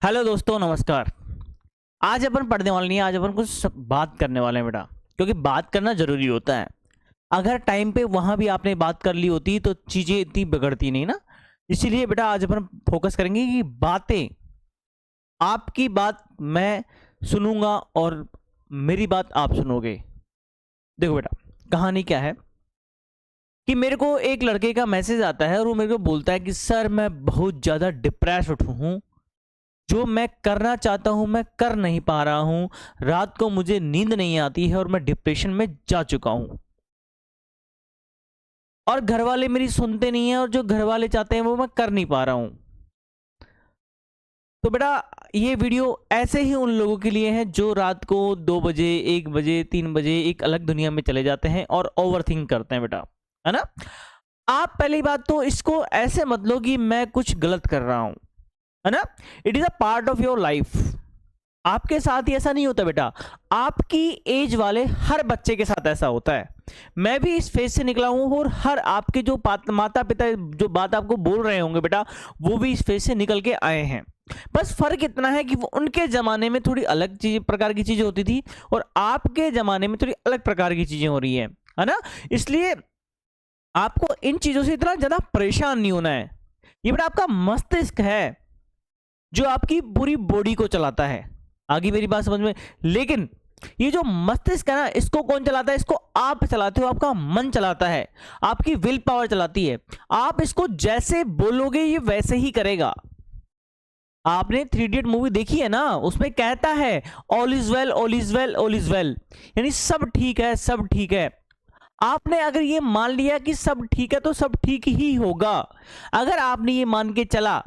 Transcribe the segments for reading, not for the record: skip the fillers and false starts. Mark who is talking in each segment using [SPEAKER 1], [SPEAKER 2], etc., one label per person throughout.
[SPEAKER 1] Hello दोस्तों, नमस्कार। आज अपन पढ़ने वाले नहीं है। आज अपन कुछ बात करने वाले हैं बेटा, क्योंकि बात करना जरूरी होता है। अगर टाइम पे वहां भी आपने बात कर ली होती तो चीजें इतनी बिगड़ती नहीं ना। इसीलिए बेटा आज अपन फोकस करेंगे कि बातें, आपकी बात मैं सुनूंगा और मेरी बात आप सुनोगे। देखो बेटा, कहानी क्या है कि मेरे को एक लड़के का मैसेज आता है और वो मेरे को बोलता है कि सर मैं बहुत ज़्यादा डिप्रेस्ड हूँ। जो मैं करना चाहता हूं मैं कर नहीं पा रहा हूं। रात को मुझे नींद नहीं आती है और मैं डिप्रेशन में जा चुका हूं। और घर वाले मेरी सुनते नहीं है और जो घर वाले चाहते हैं वो मैं कर नहीं पा रहा हूं। तो बेटा, ये वीडियो ऐसे ही उन लोगों के लिए है जो रात को 2 बजे, 1 बजे, 3 बजे एक अलग दुनिया में चले जाते हैं और ओवर थिंक करते हैं बेटा, है ना। आप पहली बात तो इसको ऐसे मत लो कि मैं कुछ गलत कर रहा हूं, है ना। It is a part of your life. आपके साथ ही ऐसा नहीं होता बेटा, आपकी एज वाले हर बच्चे के साथ ऐसा होता है। मैं भी इस फेज से निकला हूं और हर आपके जो माता पिता जो बात आपको बोल रहे होंगे बेटा, वो भी इस फेज से निकल के आए हैं। बस फर्क इतना है कि वो उनके जमाने में थोड़ी अलग चीज प्रकार की चीजें होती थी और आपके जमाने में थोड़ी अलग प्रकार की चीजें हो रही है ना। इसलिए आपको इन चीजों से इतना ज्यादा परेशान नहीं होना है। ये बेटा आपका मस्तिष्क है जो आपकी पूरी बॉडी को चलाता है। आगे मेरी बात समझ में। लेकिन ये जो मस्तिष्क है ना, इसको कौन चलाता है? इसको आप चलाते हो, आपका मन चलाता है, आपकी विल पावर चलाती है। आप इसको जैसे बोलोगे ये वैसे ही करेगा। आपने 3 इडियट मूवी देखी है ना, उसमें कहता है all is well, all is well, all is well, यानी सब ठीक है, सब ठीक है। आपने अगर ये मान लिया कि सब ठीक है तो सब ठीक ही होगा। अगर आपने ये मान के चला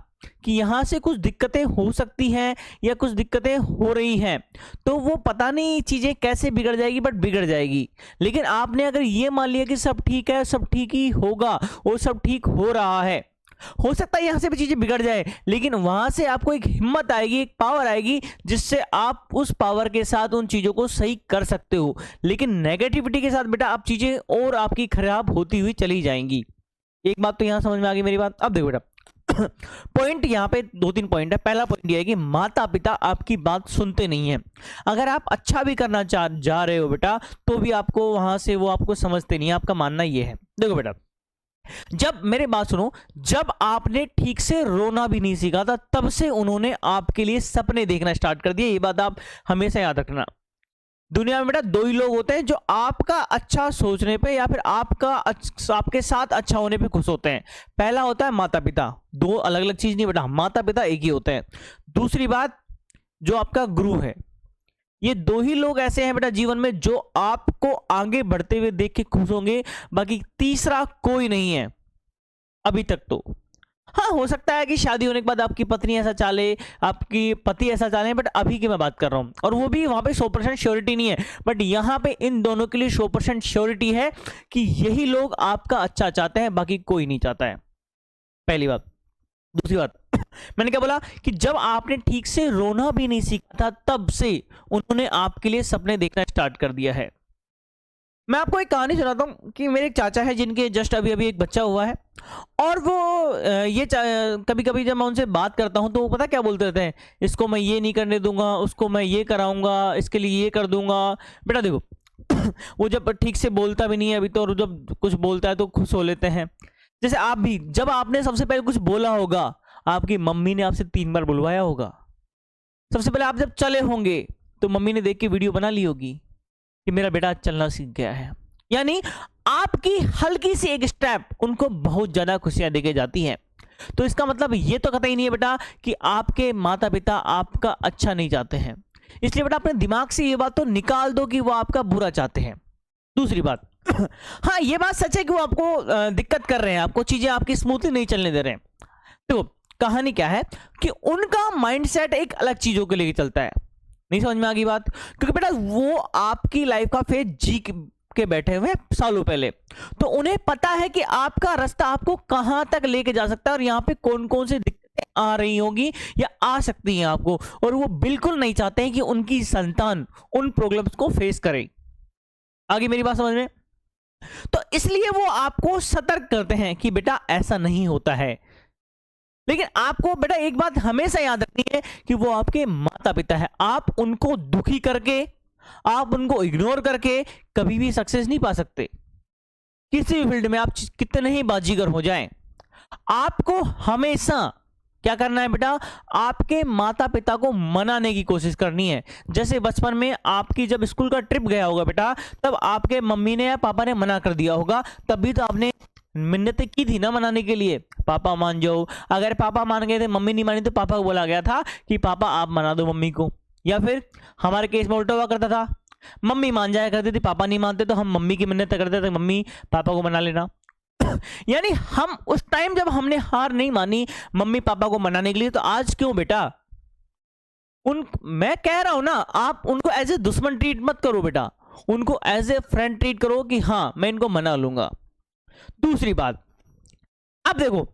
[SPEAKER 1] कि यहां से कुछ दिक्कतें हो सकती हैं या कुछ दिक्कतें हो रही हैं, तो वो पता नहीं चीजें कैसे बिगड़ जाएगी, बट बिगड़ जाएगी। लेकिन आपने अगर ये मान लिया कि सब ठीक है, सब ठीक ही होगा और सब ठीक हो रहा है, हो सकता है यहां से भी चीजें बिगड़ जाए, लेकिन वहां से आपको एक हिम्मत आएगी, एक पावर आएगी, जिससे आप उस पावर के साथ उन चीजों को सही कर सकते हो। लेकिन नेगेटिविटी के साथ बेटा आप चीजें और आपकी खराब होती हुई चली जाएंगी। एक बात तो यहां समझ में आ गई मेरी बात। अब देखो बेटा, पॉइंट यहाँ पे 2-3 पॉइंट है। पहला पॉइंट यह है कि माता पिता आपकी बात सुनते नहीं है। अगर आप अच्छा भी करना जा रहे हो बेटा, तो भी आपको वहां से वो आपको समझते नहीं है। आपका मानना ये है। देखो बेटा, जब मेरे बात सुनो, जब आपने ठीक से रोना भी नहीं सीखा था, तब से उन्होंने आपके लिए सपने देखना स्टार्ट कर दिए। ये बात आप हमेशा याद रखना। दुनिया में बेटा 2 ही लोग होते हैं जो आपका अच्छा सोचने पे या फिर आपके साथ अच्छा होने पे खुश होते हैं। पहला होता है माता पिता। 2 अलग अलग चीज नहीं बेटा, माता पिता एक ही होते हैं। दूसरी बात, जो आपका गुरु है। ये 2 ही लोग ऐसे हैं बेटा जीवन में जो आपको आगे बढ़ते हुए देख के खुश होंगे। बाकी तीसरा कोई नहीं है अभी तक तो। हाँ, हो सकता है कि शादी होने के बाद आपकी पत्नी ऐसा चाले, आपकी पति ऐसा चाले, बट अभी की मैं बात कर रहा हूँ, और वो भी वहां पे 100% श्योरिटी नहीं है। बट यहाँ पे इन दोनों के लिए 100% श्योरिटी है कि यही लोग आपका अच्छा चाहते हैं, बाकी कोई नहीं चाहता है। पहली बात। दूसरी बात, मैंने क्या बोला कि जब आपने ठीक से रोना भी नहीं सीखा था, तब से उन्होंने आपके लिए सपने देखना स्टार्ट कर दिया है। मैं आपको एक कहानी सुनाता हूँ कि मेरे एक चाचा है जिनके जस्ट अभी अभी एक बच्चा हुआ है। और वो कभी कभी जब मैं उनसे बात करता हूँ तो वो पता क्या बोलते रहते हैं, इसको मैं ये नहीं करने दूंगा, उसको मैं ये कराऊंगा, इसके लिए ये कर दूंगा। बेटा देखो, वो जब ठीक से बोलता भी नहीं है अभी तो, और जब कुछ बोलता है तो खुश हो लेते हैं। जैसे आप भी, जब आपने सबसे पहले कुछ बोला होगा, आपकी मम्मी ने आपसे 3 बार बुलवाया होगा। सबसे पहले आप जब चले होंगे तो मम्मी ने देख के वीडियो बना ली होगी कि मेरा बेटा चलना सीख गया है। यानी आपकी हल्की सी एक स्टेप उनको बहुत ज्यादा खुशियां देके जाती हैं। तो इसका मतलब ये तो कतई नहीं है बेटा कि आपके माता पिता आपका अच्छा नहीं चाहते हैं। इसलिए बेटा अपने दिमाग से ये बात तो निकाल दो कि वो आपका बुरा चाहते हैं। दूसरी बात, हाँ ये बात सच है कि वो आपको दिक्कत कर रहे हैं, आपको चीजें आपकी स्मूथली नहीं चलने दे रहे हैं। तो कहानी क्या है कि उनका माइंडसेट एक अलग चीजों को लेकर चलता है। नहीं समझ में आ गई बात? क्योंकि बेटा वो आपकी लाइफ का फेज जी के बैठे हुए हैं सालों पहले, तो उन्हें पता है कि आपका रास्ता आपको कहां तक लेके जा सकता है और यहाँ पे कौन कौन सी दिक्कतें आ रही होंगी या आ सकती हैं आपको। और वो बिल्कुल नहीं चाहते हैं कि उनकी संतान उन प्रॉब्लम्स को फेस करे। आगे मेरी बात समझ में? तो इसलिए वो आपको सतर्क करते हैं कि बेटा ऐसा नहीं होता है। लेकिन आपको बेटा एक बात हमेशा याद रखनी है कि वो आपके माता पिता है। आप उनको दुखी करके, आप उनको इग्नोर करके कभी भी सक्सेस नहीं पा सकते। किसी भी फील्ड में आप कितने ही बाजीगर हो जाएं, आपको हमेशा क्या करना है बेटा, आपके माता पिता को मनाने की कोशिश करनी है। जैसे बचपन में आपकी जब स्कूल का ट्रिप गया होगा बेटा, तब आपके मम्मी ने या पापा ने मना कर दिया होगा, तब भी तो आपने मिन्नतें की थी ना मनाने के लिए, पापा मान जाओ। अगर पापा मान गए थे, मम्मी नहीं मानी, तो पापा को बोला गया था कि पापा आप मना दो मम्मी को। या फिर हमारे केस में उल्टा हुआ करता था, मम्मी मान जाया करती थी, पापा नहीं मानते तो हम मम्मी की मिन्नत करते थे, मम्मी पापा को मना लेना। यानी हम उस टाइम जब हमने हार नहीं मानी मम्मी पापा को मनाने के लिए, तो आज क्यों बेटा मैं कह रहा हूं ना, आप उनको एज ए दुश्मन ट्रीट मत करो बेटा, उनको एज ए फ्रेंड ट्रीट करो कि हाँ मैं इनको मना लूंगा। दूसरी बात, अब देखो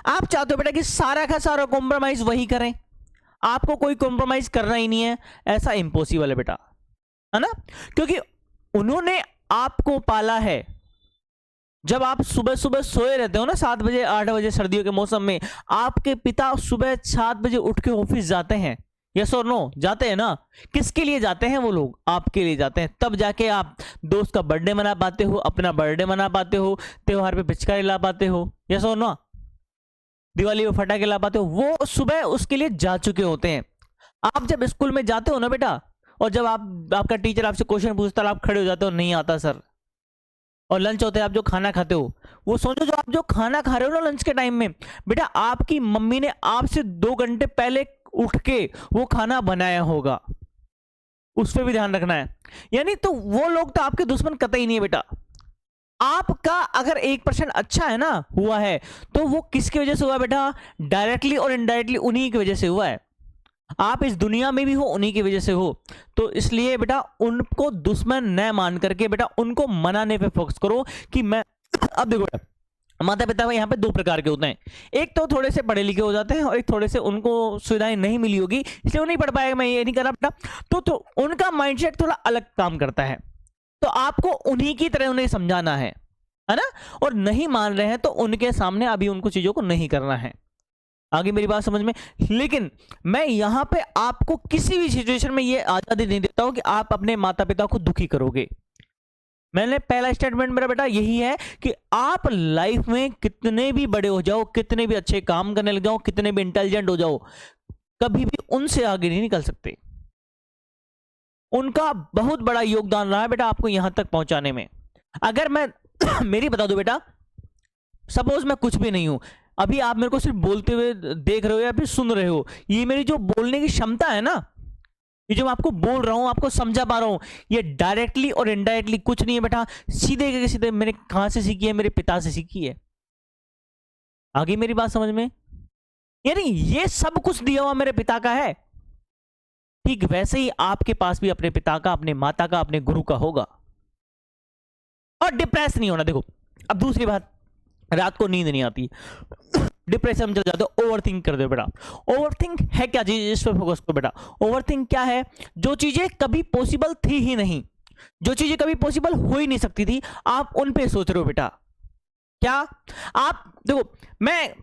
[SPEAKER 1] आप चाहते हो बेटा कि सारा का सारा कॉम्प्रोमाइज वही करें, आपको कोई कॉम्प्रोमाइज करना ही नहीं है, ऐसा इम्पॉसिबल है बेटा, है ना, क्योंकि उन्होंने आपको पाला है। जब आप सुबह सुबह सोए रहते हो ना 7 बजे 8 बजे सर्दियों के मौसम में, आपके पिता सुबह 7 बजे उठ के ऑफिस जाते हैं, यस और नो, जाते हैं ना। किसके लिए जाते हैं वो लोग? आपके लिए जाते हैं। तब जाके आप दोस्त का बर्थडे मना पाते हो, अपना बर्थडे मना पाते हो, त्योहार पे पिचकारी ला पाते हो, यस और नो, दिवाली में फटाके ला पाते हो। वो सुबह उसके लिए जा चुके होते हैं। आप जब स्कूल में जाते हो ना बेटा, और जब आपका टीचर आपसे क्वेश्चन पूछता है, आप खड़े हो जाते हो, नहीं आता सर। और लंच होता है, आप जो खाना खाते हो, वो सोचो जो आप जो खाना खा रहे हो ना लंच के टाइम में, बेटा आपकी मम्मी ने आपसे 2 घंटे पहले उठ के वो खाना बनाया होगा, उस पर भी ध्यान रखना है। यानी तो वो लोग तो आपके दुश्मन कतई नहीं है बेटा। आपका अगर 1% अच्छा है ना हुआ है, तो वो किसकी वजह से हुआ बेटा? डायरेक्टली और इनडायरेक्टली उन्हीं की वजह से हुआ है। आप इस दुनिया में भी हो उन्हीं की वजह से हो। तो इसलिए बेटा उनको दुश्मन न मान करके बेटा उनको मनाने पे फोकस करो कि मैं अब देखो बेटा, माता पिता यहाँ पे 2 प्रकार के होते हैं। एक तो थोड़े से पढ़े लिखे हो जाते हैं, और एक थोड़े से उनको सुविधाएं नहीं मिली होगी इसलिए वो नहीं पढ़ पाएगा, मैं ये नहीं कर रहा बेटा। तो उनका माइंडसेट थोड़ा अलग काम करता है, तो आपको उन्हीं की तरह उन्हें समझाना है ना। और नहीं मान रहे हैं तो उनके सामने अभी उनको चीजों को नहीं करना है। आगे मेरी बात समझ में? लेकिन मैं यहां पे आपको किसी भी सिचुएशन में ये आजादी नहीं देता हूं कि आप अपने माता पिता को दुखी करोगे। मैंने पहला स्टेटमेंट मेरा बेटा यही है कि आप लाइफ में कितने भी बड़े हो जाओ, कितने भी अच्छे काम करने लग जाओ, कितने भी इंटेलिजेंट हो जाओ, कभी भी उनसे आगे नहीं निकल सकते। उनका बहुत बड़ा योगदान रहा है बेटा आपको यहां तक पहुंचाने में। अगर मैं मेरी बता दूं बेटा, सपोज मैं कुछ भी नहीं हूं, अभी आप मेरे को सिर्फ बोलते हुए देख रहे हो या फिर सुन रहे हो, ये मेरी जो बोलने की क्षमता है ना, ये जो मैं आपको बोल रहा हूं, आपको समझा पा रहा हूं, ये डायरेक्टली और इनडायरेक्टली कुछ नहीं है बेटा, सीधे के सीधे मैंने कहां से सीखी है? मेरे पिता से सीखी है। आगे मेरी बात समझ में? यानी ये सब कुछ दिया हुआ मेरे पिता का है। ठीक वैसे ही आपके पास भी अपने पिता का, अपने माता का, अपने गुरु का होगा। और डिप्रेस नहीं होना। देखो अब दूसरी बात, रात को नींद नहीं आती, डिप्रेशन में चल जाते हो, ओवरथिंक कर दो बेटा। ओवरथिंक है क्या चीज? इस पर फोकस करो बेटा। ओवरथिंक क्या है? जो चीजें कभी पॉसिबल थी ही नहीं, जो चीजें कभी पॉसिबल हो ही नहीं सकती थी, आप उन पे सोच रहे हो बेटा। क्या? आप देखो, मैं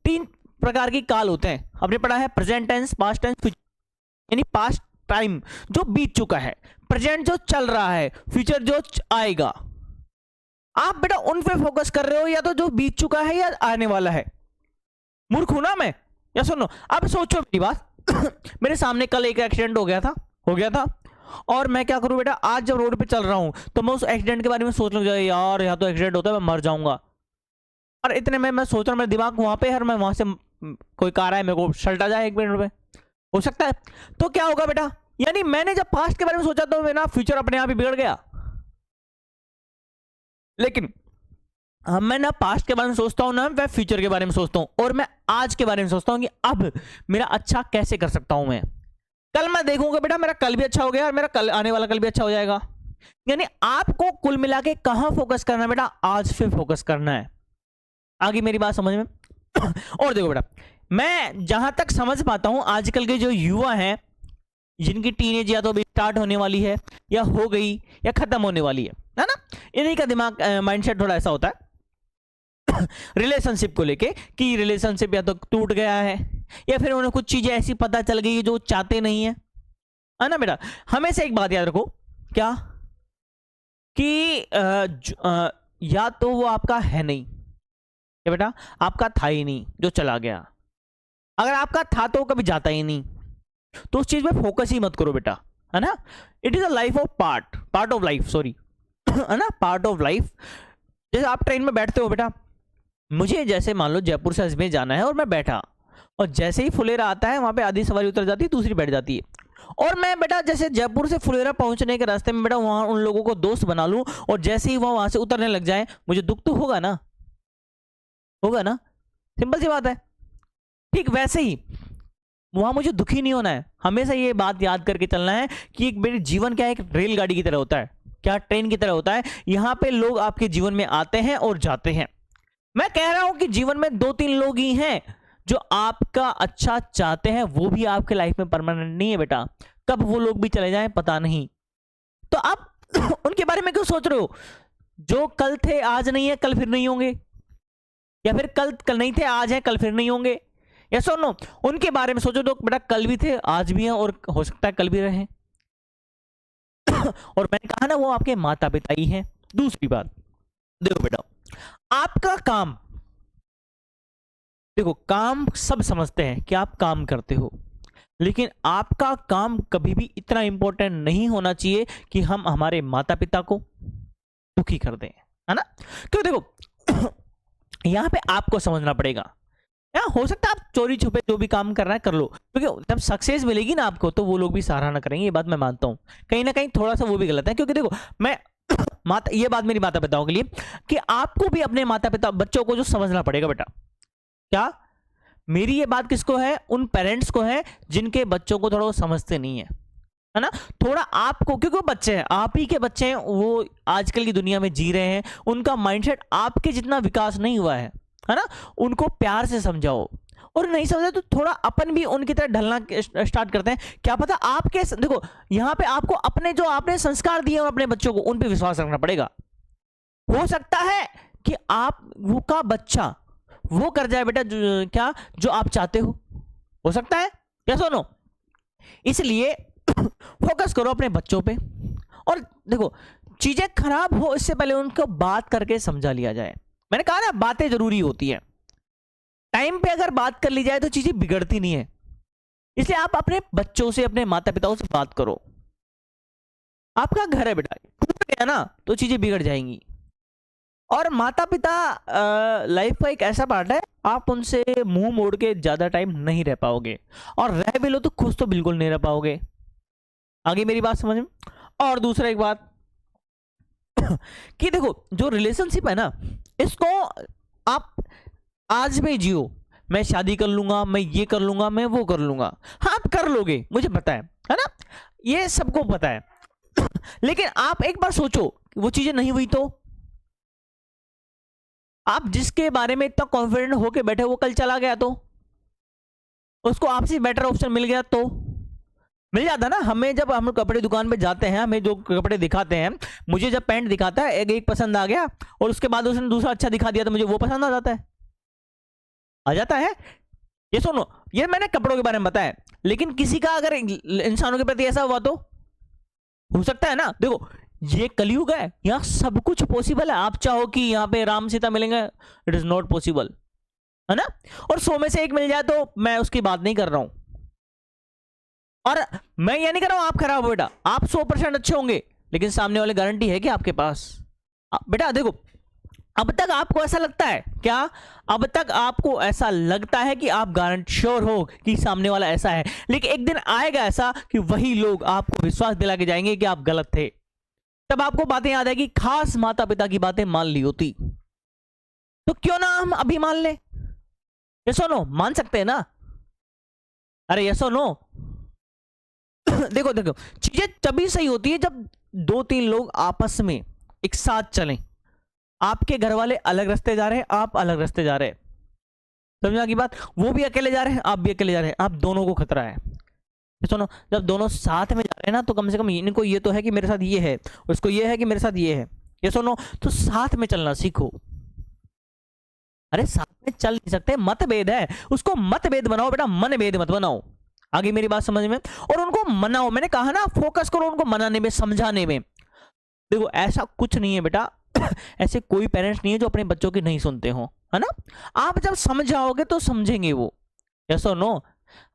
[SPEAKER 1] 3 प्रकार की काल होते हैं, आपने पढ़ा है, present tense, past tense, future. यानी पास्ट टाइम जो बीत चुका है, प्रेजेंट जो चल रहा है, फ्यूचर जो आएगा। आप बेटा उन पे फोकस कर रहे हो, या तो जो बीत चुका है या आने वाला है। मूर्ख हूं ना मैं? या सुनो, अब सोचो मेरी बात मेरे सामने कल एक एक्सीडेंट हो गया था, और मैं क्या करूं बेटा, आज जब रोड पे चल रहा हूं तो मैं उस एक्सीडेंट के बारे में सोच लूं, यार यहाँ तो एक्सीडेंट होता है, मैं मर जाऊंगा। और इतने में मैं सोच रहा हूं, मेरा दिमाग वहां पे है, मैं वहां से कोई कार है, मेरे को सल्टा जाए 1 मिनट में, हो सकता है। तो क्या होगा बेटा? यानी मैंने जब पास्ट के बारे में सोचा तो मेरा फ्यूचर अपने आप ही बिगड़ गया। लेकिन मैं ना पास्ट के बारे में सोचता हूं, ना मैं फ्यूचर के बारे में सोचता हूं, और मैं आज के बारे में सोचता हूं कि अब मेरा अच्छा कैसे कर सकता हूं। मैं कल मैं देखूंगा बेटा, मेरा कल भी अच्छा हो गया और मेरा कल आने वाला कल भी अच्छा हो जाएगा। यानी आपको कुल मिला के कहां फोकस करना है बेटा? आज पे फोकस करना है। आगे मेरी बात समझ में? और देखो बेटा, मैं जहां तक समझ पाता हूं, आजकल के जो युवा हैं, जिनकी टीनेज या तो अभी स्टार्ट होने वाली है, या हो गई, या खत्म होने वाली है ना, इन्हीं का दिमाग माइंडसेट थोड़ा ऐसा होता है रिलेशनशिप को लेके कि रिलेशनशिप या तो टूट गया है या फिर उन्हें कुछ चीजें ऐसी पता चल गई है जो चाहते नहीं है ना बेटा। हमेशा एक बात याद रखो, क्या कि या तो वो आपका है नहीं, क्या बेटा आपका था ही नहीं जो चला गया। अगर आपका था तो कभी जाता ही नहीं, तो उस चीज में फोकस ही मत करो बेटा, है ना। It is a life of part of life, sorry, है ना, पार्ट ऑफ लाइफ। जैसे आप ट्रेन में बैठते हो बेटा, मुझे जैसे मान लो जयपुर से अजमेर जाना है और मैं बैठा, और जैसे ही फुलेरा आता है वहां पे आधी सवारी उतर जाती है, दूसरी बैठ जाती है, और मैं बेटा जैसे जयपुर से फुलेरा पहुंचने के रास्ते में बेटा वहां उन लोगों को दोस्त बना लूं, और जैसे ही वहां से उतरने लग जाए मुझे दुख तो होगा ना, होगा ना, सिंपल सी बात है। ठीक वैसे ही वहां मुझे दुखी नहीं होना है। हमेशा ये बात याद करके चलना है कि एक मेरे जीवन क्या है, एक रेलगाड़ी की तरह होता है, क्या ट्रेन की तरह होता है। यहाँ पे लोग आपके जीवन में आते हैं और जाते हैं। मैं कह रहा हूं कि जीवन में 2-3 लोग ही हैं जो आपका अच्छा चाहते हैं, वो भी आपके लाइफ में परमानेंट नहीं है बेटा। कब वो लोग भी चले जाएं पता नहीं, तो आप उनके बारे में क्यों सोच रहे हो। जो कल थे आज नहीं है, कल फिर नहीं होंगे, या फिर कल नहीं थे आज है, कल फिर नहीं होंगे, या सुनो उनके बारे में सोचो तो बेटा कल भी थे आज भी हैं और हो सकता है कल भी रहे। और मैंने कहा ना वो आपके माता पिता ही हैं। दूसरी बात देखो बेटा, आपका काम, देखो काम सब समझते हैं कि आप काम करते हो, लेकिन आपका काम कभी भी इतना इंपॉर्टेंट नहीं होना चाहिए कि हम हमारे माता पिता को दुखी कर दें, है ना। क्यों देखो यहां पे आपको समझना पड़ेगा, या हो सकता है आप चोरी छुपे जो भी काम करना है कर लो, क्योंकि जब सक्सेस मिलेगी ना आपको तो वो लोग भी सराहना करेंगे, ये बात मैं मानता हूं। कहीं ना कहीं थोड़ा सा वो भी गलत है, क्योंकि देखो मैं ये बात मेरी माता पिताओं के लिए कि आपको भी अपने माता पिता बच्चों को जो समझना पड़ेगा बेटा। क्या मेरी ये बात किसको है, उन पेरेंट्स को है जिनके बच्चों को थोड़ा वो समझते नहीं है ना। थोड़ा आपको, क्योंकि वो बच्चे हैं, आप ही के बच्चे हैं, वो आजकल की दुनिया में जी रहे हैं, उनका माइंडसेट आपके जितना विकास नहीं हुआ है ना। उनको प्यार से समझाओ, और नहीं समझा तो थोड़ा अपन भी उनकी तरह ढलना स्टार्ट करते हैं। क्या पता आपके, देखो यहाँ पे आपको अपने जो आपने संस्कार दिए अपने बच्चों को उन पे विश्वास रखना पड़ेगा। हो सकता है कि आप वो का बच्चा वो कर जाए बेटा क्या जो आप चाहते हो सकता है, क्या सुनो। इसलिए फोकस करो अपने बच्चों पे, और देखो चीजें खराब हो इससे पहले उनको बात करके समझा लिया जाए। मैंने कहा ना बातें जरूरी होती हैं, टाइम पे अगर बात कर ली जाए तो चीजें बिगड़ती नहीं है। इसलिए आप अपने बच्चों से, अपने माता पिताओं से बात करो। आपका घर है बेटा, टूट गया ना तो चीजें बिगड़ जाएंगी। और माता पिता लाइफ का एक ऐसा पार्ट है, आप उनसे मुंह मोड़ के ज्यादा टाइम नहीं रह पाओगे, और रह भी लो तो खुश तो बिल्कुल नहीं रह पाओगे। आगे मेरी बात समझ में। और दूसरा एक बात कि देखो जो रिलेशनशिप है ना, इसको आप आज में जियो, मैं शादी कर लूंगा, मैं ये कर लूंगा, मैं वो कर लूंगा। हाँ आप कर लोगे, मुझे पता है ना, ये सबको पता है। लेकिन आप एक बार सोचो वो चीजें नहीं हुई तो, आप जिसके बारे में इतना कॉन्फिडेंट होके बैठे वो कल चला गया तो, उसको आपसे बेटर ऑप्शन मिल गया तो, मिल जाता ना। हमें जब हम कपड़े दुकान पे जाते हैं, हमें जो कपड़े दिखाते हैं, मुझे जब पैंट दिखाता है एक पसंद आ गया और उसके बाद उसने दूसरा अच्छा दिखा दिया तो मुझे वो पसंद आ जाता है। ये सुनो, ये मैंने कपड़ों के बारे में बताया, लेकिन किसी का अगर इंसानों के प्रति ऐसा हुआ तो हो सकता है ना। देखो ये कलयुग है, यहाँ सब कुछ पॉसिबल है। आप चाहो कि यहाँ पे राम सीता मिलेंगे, इट इज नॉट पॉसिबल, है ना। और 100 में से एक मिल जाए तो मैं उसकी बात नहीं कर रहा हूं, और मैं ये नहीं कर रहा हूं आप खराब हो बेटा। आप 100% अच्छे होंगे, लेकिन सामने वाले गारंटी है कि आपके पास बेटा देखो, अब तक आपको ऐसा लगता है क्या, अब तक आपको ऐसा लगता है कि आप गारंटी श्योर हो कि सामने वाला ऐसा है, लेकिन एक दिन आएगा ऐसा कि वही लोग आपको विश्वास दिला के जाएंगे कि आप गलत थे। तब आपको बातें याद आएगी, खास माता पिता की बातें मान ली होती तो क्यों ना हम अभी मान ले। ये सुनो, मान सकते हैं ना, अरे ये सुनो देखो देखो चीजें तभी सही होती है जब 2-3 लोग आपस में एक साथ चलें। आपके घर वाले अलग रास्ते जा रहे हैं, आप अलग रास्ते जा रहे हैं, समझा की बात। वो भी अकेले जा रहे हैं, आप भी अकेले जा रहे हैं, आप दोनों को खतरा है। सुनो, जब दोनों साथ में जा रहे हैं ना तो कम से कम इनको ये तो है कि मेरे साथ ये है, उसको ये है कि मेरे साथ ये है। ये सुनो, तो साथ में चलना सीखो। अरे साथ में चल नहीं सकते, मतभेद है, उसको मतभेद बनाओ बेटा, मनभेद मत बनाओ। आगे मेरी बात समझ में? और उनको मनाओ, मैंने कहा ना फोकस करो उनको मनाने में, समझाने में। देखो ऐसा कुछ नहीं है बेटा ऐसे कोई पेरेंट्स नहीं है जो अपने बच्चों की नहीं सुनते हो, है ना? आप जब समझाओगे तो समझेंगे वो, यस और नो?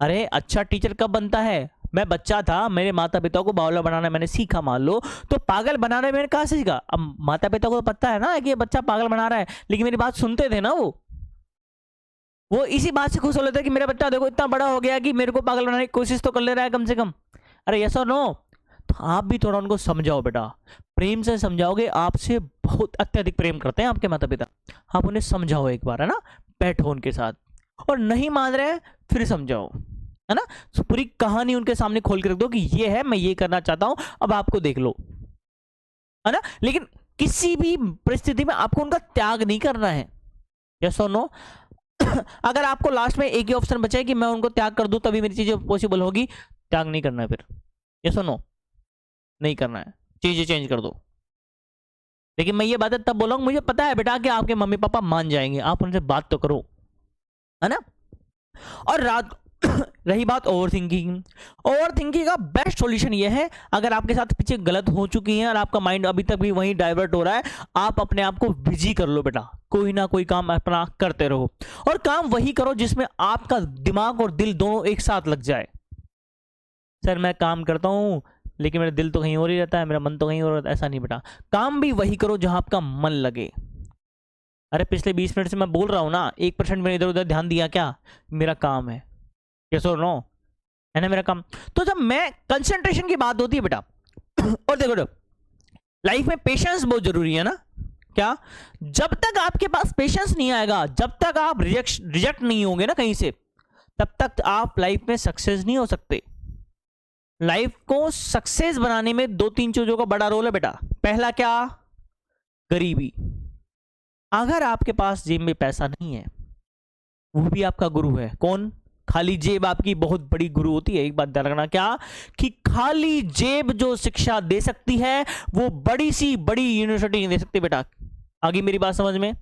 [SPEAKER 1] अरे अच्छा टीचर कब बनता है? मैं बच्चा था, मेरे माता पिता को बावला बनाना मैंने सीखा, मान लो, तो पागल बनाने मैंने कहाँ से सीखा? अब माता पिता को तो पता है ना कि ये बच्चा पागल बना रहा है, लेकिन मेरी बात सुनते थे ना वो इसी बात से खुश हो लेते कि मेरा बच्चा देखो इतना बड़ा हो गया कि मेरे को पागल बनाने की कोशिश तो कर ले रहा है कम से कम। अरे यस और नो? तो आप भी थोड़ा उनको समझाओ बेटा, प्रेम से समझाओगे, आपसे बहुत अत्यधिक प्रेम करते हैं आपके माता पिता, आप उन्हें समझाओ एक बार, है ना? बैठो उनके साथ, और नहीं मान रहे फिर समझाओ, है ना? तो पूरी कहानी उनके सामने खोल के रख दो कि ये है, मैं ये करना चाहता हूं, अब आपको देख लो, है ना? लेकिन किसी भी परिस्थिति में आपको उनका त्याग नहीं करना है, यस और नो? अगर आपको लास्ट में एक ही ऑप्शन बचा है कि मैं उनको त्याग कर दूं तभी मेरी चीजें पॉसिबल होगी, त्याग नहीं करना है फिर, यस और नो? नहीं करना है, चीजें चेंज कर दो। लेकिन मैं ये बातें तब बोलूंगा मुझे पता है बेटा कि आपके मम्मी पापा मान जाएंगे, आप उनसे बात तो करो, है ना? और रात रही बात ओवर थिंकिंग, ओवर थिंकिंग का बेस्ट सॉल्यूशन ये है, अगर आपके साथ पीछे गलत हो चुकी है और आपका माइंड अभी तक भी वहीं डाइवर्ट हो रहा है, आप अपने आप को बिजी कर लो बेटा, कोई ना कोई काम अपना करते रहो, और काम वही करो जिसमें आपका दिमाग और दिल दोनों एक साथ लग जाए। सर मैं काम करता हूं लेकिन मेरा दिल तो कहीं और ही रहता है, मेरा मन तो कहीं और रहता है, ऐसा नहीं बेटा, काम भी वही करो जहां आपका मन लगे। अरे पिछले 20 मिनट से मैं बोल रहा हूं ना, 1% मैंने इधर उधर ध्यान दिया क्या? मेरा काम है, यस और नो? है ना मेरा काम? तो जब मैं कंसंट्रेशन की बात होती है बेटा और देखो लाइफ में पेशेंस बहुत जरूरी है ना? क्या? जब तक आपके पास पेशेंस नहीं आएगा, जब तक आप रिजेक्ट नहीं होंगे ना कहीं से, तब तक आप लाइफ में सक्सेस नहीं हो सकते। लाइफ को सक्सेस बनाने में 2-3 चीजों का बड़ा रोल है बेटा। पहला क्या? गरीबी। अगर आपके पास जेब में पैसा नहीं है, वो भी आपका गुरु है। कौन? खाली जेब आपकी बहुत बड़ी गुरु होती है। एक बात ध्यान रखना, क्या कि खाली जेब जो शिक्षा दे सकती है वो बड़ी सी बड़ी यूनिवर्सिटी नहीं दे सकती बेटा। आगे मेरी बात समझ में?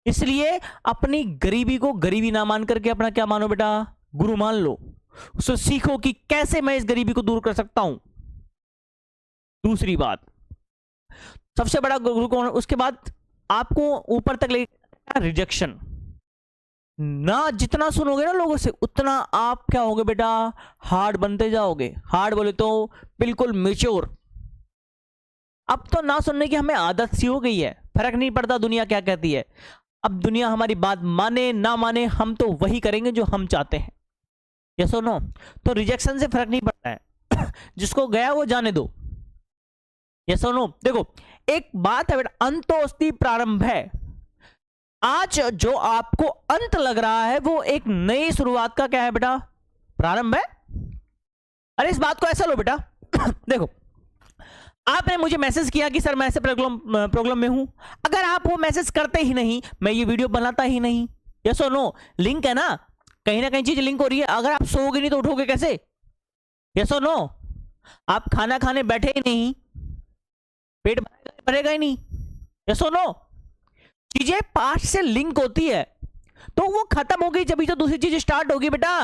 [SPEAKER 1] इसलिए अपनी गरीबी को गरीबी ना मान करके अपना क्या मानो बेटा? गुरु मान लो। उससे सीखो कि कैसे मैं इस गरीबी को दूर कर सकता हूं। दूसरी बात, सबसे बड़ा गुरु कौन? उसके बाद आपको ऊपर तक ले रिजेक्शन ना, जितना सुनोगे ना लोगों से उतना आप क्या होगे बेटा? हार्ड बनते जाओगे। हार्ड बोले तो बिल्कुल मेच्योर। अब तो ना सुनने की हमें आदत सी हो गई है, फर्क नहीं पड़ता दुनिया क्या कहती है। अब दुनिया हमारी बात माने ना माने, हम तो वही करेंगे जो हम चाहते हैं, यस और नो? तो रिजेक्शन से फर्क नहीं पड़ता है जिसको गया वो जाने दो, यस और नो? देखो एक बात है बेटा, अंतोस्ति प्रारंभ है। आज जो आपको अंत लग रहा है वो एक नई शुरुआत का क्या है बेटा? प्रारंभ है। अरे इस बात को ऐसा लो बेटा देखो आपने मुझे मैसेज किया कि सर मैं ऐसे प्रॉब्लम में हूं, अगर आप वो मैसेज करते ही नहीं, मैं ये वीडियो बनाता ही नहीं, यस और नो? लिंक है ना कहीं चीज लिंक हो रही है। अगर आप सोओगे नहीं तो उठोगे कैसे? यस और नो? आप खाना खाने बैठे ही नहीं, पेट भरेगा ही नहीं, यस और नो? चीजें पास्ट से लिंक होती है, तो वो खत्म हो गई जब तो दूसरी चीज स्टार्ट होगी बेटा।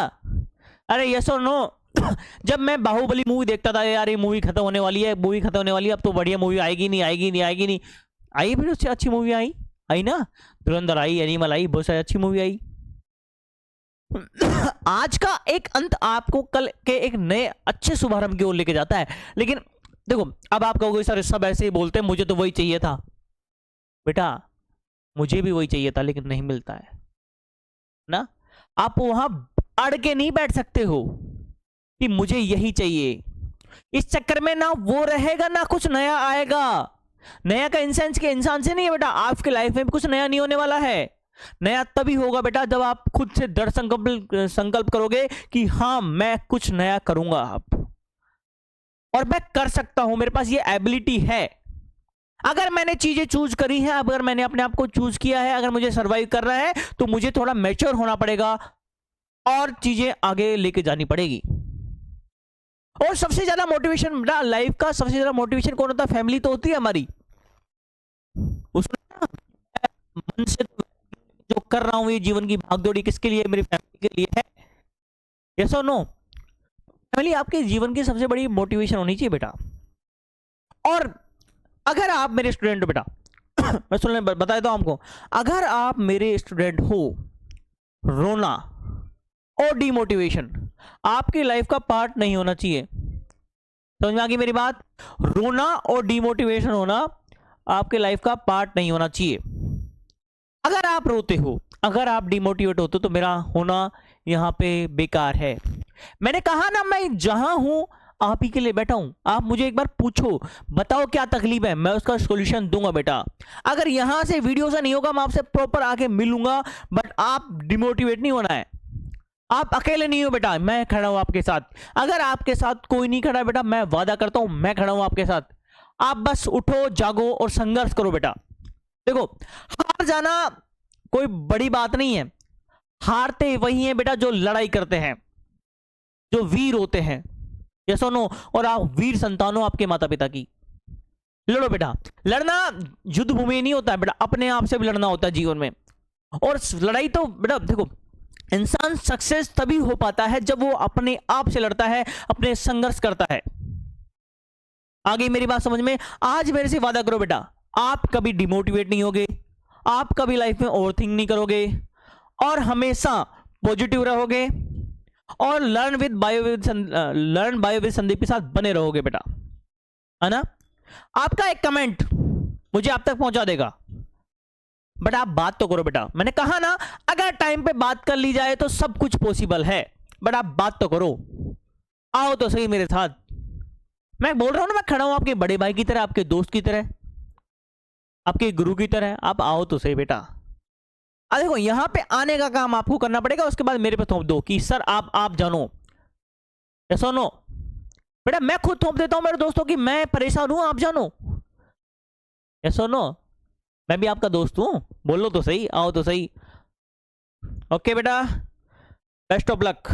[SPEAKER 1] अरे यस और नो? जब मैं बाहुबली मूवी देखता था, यार ये मूवी खत्म होने वाली है, मूवी खत्म होने वाली है, अब तो बढ़िया मूवी आएगी नहीं, आएगी नहीं, आएगी नहीं, आई फिर उससे अच्छी मूवी आई ना, धुरंधर आई, एनिमल आई, बहुत सारी अच्छी मूवी आई। आज का एक अंत आपको कल के एक नए अच्छे शुभारंभ की ओर लेके जाता है। लेकिन देखो अब आप कहोगे सर सब ऐसे ही बोलते हैं, मुझे तो वही चाहिए था। बेटा मुझे भी वही चाहिए था लेकिन नहीं मिलता है ना। आप वहां अड़ के नहीं बैठ सकते हो कि मुझे यही चाहिए। इस चक्कर में ना वो रहेगा ना कुछ नया आएगा। नया का इंसेंस के इंसान से नहीं है बेटा, आपके लाइफ में भी कुछ नया नहीं होने वाला है। नया तभी होगा बेटा जब आप खुद से दृढ़ संकल्प करोगे कि हाँ मैं कुछ नया करूंगा अब, और मैं कर सकता हूं, मेरे पास ये एबिलिटी है। अगर मैंने चीजें चूज करी हैं, अगर मैंने अपने आप को चूज किया है, अगर मुझे सरवाइव करना है तो मुझे थोड़ा मैच्योर होना पड़ेगा और चीजें आगे लेके जानी पड़ेगी। और सबसे ज्यादा मोटिवेशन बेटा लाइफ का सबसे ज्यादा मोटिवेशन कौन होता है? फैमिली तो होती है हमारी। उसमें मन से जो कर रहा हूं ये जीवन की भागदौड़ी किसके लिए, मेरी फैमिली के लिए है? यस और नो? फैमिली आपके जीवन की सबसे बड़ी मोटिवेशन होनी चाहिए बेटा। और अगर आप मेरे स्टूडेंट हो बेटा मैं सुनने बता देता हूं आपको, अगर आप मेरे स्टूडेंट हो, रोना और डिमोटिवेशन आपकी लाइफ का पार्ट नहीं होना चाहिए। समझ में आ गई मेरी बात? रोना और डिमोटिवेशन होना आपके लाइफ का पार्ट नहीं होना चाहिए। अगर आप रोते हो, अगर आप डिमोटिवेट होते हो तो मेरा होना यहां पे बेकार है। मैंने कहा ना, मैं जहां हूं आप ही के लिए बैठा हूं। आप मुझे एक बार पूछो, बताओ क्या तकलीफ है, मैं उसका सॉल्यूशन दूंगा बेटा। अगर यहां से वीडियो से नहीं होगा, मैं आपसे प्रॉपर आके मिलूंगा, बट आप डिमोटिवेट नहीं होना है। आप अकेले नहीं हो बेटा, मैं खड़ा हूं आपके साथ। अगर आपके साथ कोई नहीं खड़ा है बेटा, मैं वादा करता हूं मैं खड़ा हूं आपके साथ। आप बस उठो, जागो और संघर्ष करो बेटा। देखो, हार जाना कोई बड़ी बात नहीं है। हारते वही हैं बेटा जो लड़ाई करते हैं, जो वीर होते हैं। ये सुनो, और आप वीर संतान हो आपके माता पिता की। लड़ो बेटा। लड़ना युद्ध भूमि नहीं होता है बेटा, अपने आप से भी लड़ना होता है जीवन में। और लड़ाई तो बेटा देखो, इंसान सक्सेस तभी हो पाता है जब वो अपने आप से लड़ता है, अपने संघर्ष करता है। आ गई मेरी बात समझ में? आज मेरे से वादा करो बेटा, आप कभी डिमोटिवेट नहीं होगे, आप कभी लाइफ में ओवरथिंक नहीं करोगे, और हमेशा पॉजिटिव रहोगे, और लर्न बाय विद संदीप के साथ बने रहोगे बेटा, है ना? आपका एक कमेंट मुझे आप तक पहुंचा देगा, बट आप बात तो करो बेटा। मैंने कहा ना, अगर टाइम पे बात कर ली जाए तो सब कुछ पॉसिबल है, बट आप बात तो करो, आओ तो सही मेरे साथ। मैं बोल रहा हूं ना, मैं खड़ा हूं आपके बड़े भाई की तरह, आपके दोस्त की तरह, आपके गुरु की तरह। आप आओ तो सही बेटा। देखो, यहां पे आने का काम आपको करना पड़ेगा, उसके बाद मेरे पे थोप दो कि सर आप जानो। ऐसा नो बेटा, मैं खुद थोप देता हूं मेरे दोस्तों की मैं परेशान हूं, आप जानो। ऐसा नो, मैं भी आपका दोस्त हूं, बोलो तो सही, आओ तो सही। ओके बेटा, बेस्ट ऑफ लक।